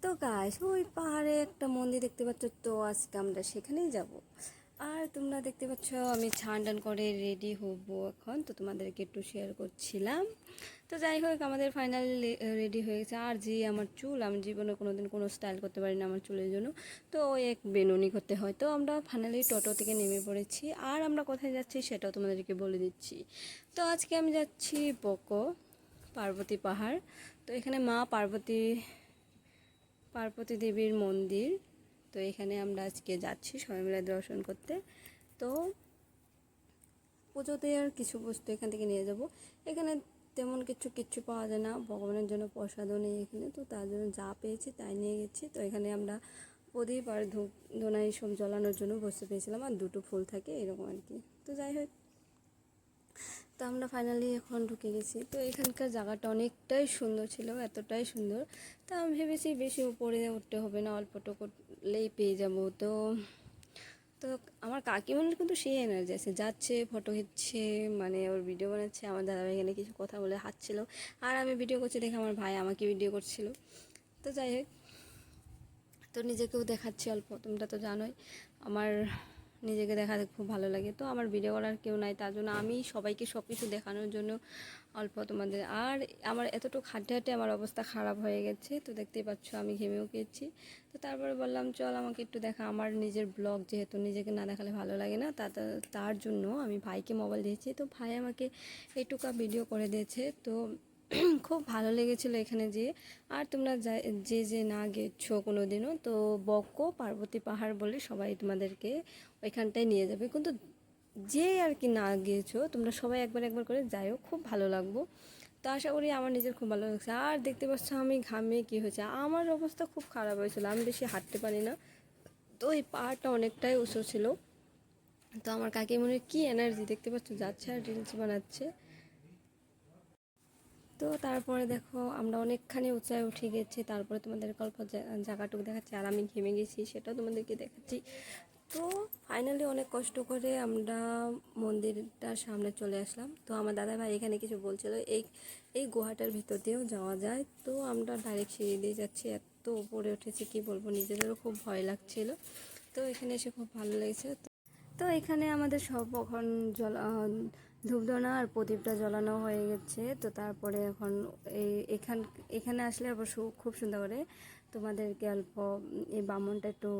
তো গাইস ওই পাহাড়ে একটা মন্দির দেখতে পাচ্ছ, তো আজকে আমরা সেখানেই যাব। আর তোমরা দেখতে পাচ্ছ আমি ছান টান করে রেডি হব এখন, তো তোমাদেরকে একটু শেয়ার করছিলাম। তো যাই হোক আমাদের ফাইনালি রেডি হয়ে গেছে। আর যে আমার চুল, আমি জীবনে কোনোদিন কোনো স্টাইল করতে পারি না আমার চুলের জন্য, তো ওই এক বেনুনি করতে হয়। তো আমরা ফাইনালি টোটো থেকে নেমে পড়েছি। আর আমরা কোথায় যাচ্ছি সেটাও তোমাদেরকে বলে দিচ্ছি। তো আজকে আমি যাচ্ছি বকো পার্বতী পাহাড়। তো এখানে মা পার্বতী দেবীর মন্দির। তো এখানে আমরা আজকে যাচ্ছি সবাই মিলে দর্শন করতে। তো পুজোতে আর কিছু বস্তু এখান থেকে নিয়ে যাব। এখানে তেমন কিচ্ছু পাওয়া যায় না, ভগবানের জন্য প্রসাদও নেই এখানে, তো তার জন্য যা পেয়েছি তাই নিয়ে গেছি। তো এখানে আমরা প্রদীপ আর ধূপ ধুনা এইসব জ্বালানোর জন্য বসতে পেয়েছিলাম, আর দুটো ফুল থাকে এরকম আর কি। তো যাই হোক, তো আমরা ফাইনালি এখন ঢুকে গেছি। তো এখানকার জায়গাটা অনেকটাই সুন্দর ছিল, এতটাই সুন্দর। তো আমি ভেবেছি বেশি উপরে উঠতে হবে না, অল্পটা করলেই পেয়ে যাব। তো তো আমার কাকিমণির কিন্তু সেই এনার্জি আছে, যাচ্ছে ফটো খিচ্ছে, মানে ওর ভিডিও বানাচ্ছে। আমার দাদাভাই এখানে কিছু কথা বলে হাঁটছিল, আর আমি ভিডিও করছি দেখে আমার ভাই আমাকে ভিডিও করছিল। তো যাই হোক, তো নিজেকেও দেখাচ্ছি অল্প, তোমরা তো জানোই আমার নিজেকে দেখাতে খুব ভালো লাগে। তো আমার ভিডিও করার কেউ নাই, তার জন্য আমি সবাইকে সব কিছু দেখানোর জন্য অল্প তোমাদের। আর আমার এতটুকু হাঁটতে হাঁটতে আমার অবস্থা খারাপ হয়ে গেছে, তো দেখতেই পাচ্ছ আমি ঘেমেও গেছি। তো তারপরে বললাম চল আমাকে একটু দেখা, আমার নিজের ব্লগ যেহেতু নিজেকে না দেখালে ভালো লাগে না, তার জন্য আমি ভাইকে মোবাইল দিয়েছি। তো ভাই আমাকে এইটুকু ভিডিও করে দিয়েছে। তো খুব ভালো লেগেছিলো এখানে যেয়ে। আর তোমরা যে না গেছো কোনো দিনও, তো বকো পার্বতী পাহাড় বলে সবাই তোমাদেরকে ওইখানটায় নিয়ে যাবে। কিন্তু যে আর কি না গিয়েছো তোমরা সবাই একবার একবার করে যাইও, খুব ভালো লাগবো। তো আশা করি আমার নিজের খুব ভালো লাগছে। আর দেখতে পাচ্ছ আমি ঘামে কী হয়েছে, আমার অবস্থা খুব খারাপ হয়েছিল, আমি বেশি হাঁটতে পারি না। তো এই পাহাড়টা অনেকটাই উঁচু ছিল। তো আমার কাকিমণির কী এনার্জি দেখতে পাচ্ছ, যাচ্ছে আর রিলস বানাচ্ছে। তো তারপরে দেখো আমরা অনেকখানি উঁচায় উঠে গেছি, তারপরে তোমাদের অল্প জায়গাটুকু দেখাচ্ছি, আর আমি ঘেমে গেছি সেটাও তোমাদেরকে দেখাচ্ছি। তো ফাইনালি অনেক কষ্ট করে আমরা মন্দিরটার সামনে চলে আসলাম। তো আমার দাদা ভাই এখানে কিছু বলছিল, এই গুহাটার ভিতর দিয়েও যাওয়া যায়। তো আমরা ডাইরেক্ট সিঁড়ি দিয়ে যাচ্ছি, এত উপরে উঠেছি কি বলবো, নিজেদেরও খুব ভয় লাগছিল। তো এখানে এসে খুব ভালো লেগেছে। তো এখানে আমাদের সব এখন ধূপধুনা আর প্রদীপটা জ্বালানো হয়ে গেছে। তো তারপরে এখন এখানে আসলে অবশ্য খুব সুন্দর করে তোমাদেরকে অল্প এই বামনটা একটু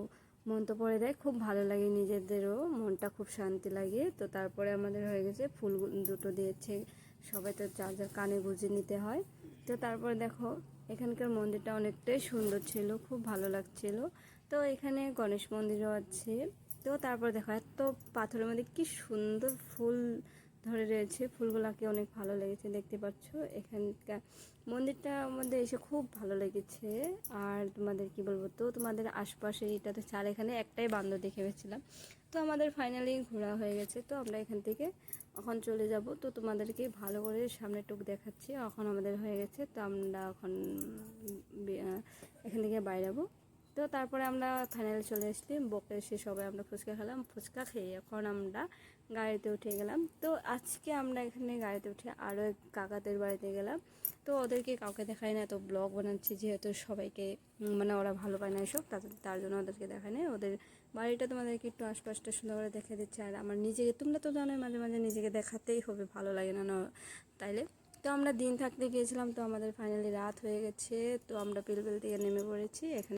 মন্ত্র পড়ে দেয়, খুব ভালো লাগে, নিজেদেরও মনটা খুব শান্তি লাগে। তো তারপরে আমাদের হয়ে গেছে ফুল দুটো দিয়েছে, সবাই তো যার যার কানে গুঁজে নিতে হয়। তো তারপরে দেখো এখানকার মন্দিরটা অনেকটাই সুন্দর ছিল, খুব ভালো লাগছিল। তো এখানে গণেশ মন্দিরও আছে। তো তারপর দেখো এত পাথরের মধ্যে কি সুন্দর ফুল ধরে রয়েছে, ফুলগুলাকে অনেক ভালো লেগেছে দেখতে পাচ্ছ। এখানকার মন্দিরটার মধ্যে এসে খুব ভালো লেগেছে। আর তোমাদের কি বলবো, তো তোমাদের আশপাশে এটাতে চার এখানে একটাই বান্দর দেখে পেয়েছিলাম। তো আমাদের ফাইনালি ঘোরা হয়ে গেছে, তো আমরা এখান থেকে এখন চলে যাব। তো তোমাদেরকে ভালো করে সামনে টুক দেখাচ্ছি। এখন আমাদের হয়ে গেছে, তো আমরা এখন এখান থেকে বাইরে যাবো। তো তারপরে আমরা ফাইনালি চলে আসলি বকে, এসে সবাই আমরা ফুচকা খেলাম, ফুচকা খেয়ে এখন আমরা গাড়িতে উঠে গেলাম। তো আজকে আমরা এখানে গাড়িতে উঠে আরও এক কাকাদের বাড়িতে গেলাম। তো ওদেরকে কাউকে দেখাই না, তো ব্লগ বানাচ্ছি যেহেতু সবাইকে, মানে ওরা ভালো পায় না এসব, তার জন্য ওদেরকে দেখায় না। ওদের বাড়িটা তোমাদেরকে একটু আশপাশটা সুন্দর করে দেখে দিচ্ছে। আর আমার নিজেকে, তোমরা তো জানোই মাঝে মাঝে নিজেকে দেখাতেই হবে, ভালো লাগে না তাইলে। তো আমরা দিন থাকতে গিয়েছিলাম, তো আমাদের ফাইনালি রাত হয়ে গেছে। তো আমরা পিলপিল থেকে নেমে পড়েছি এখানে।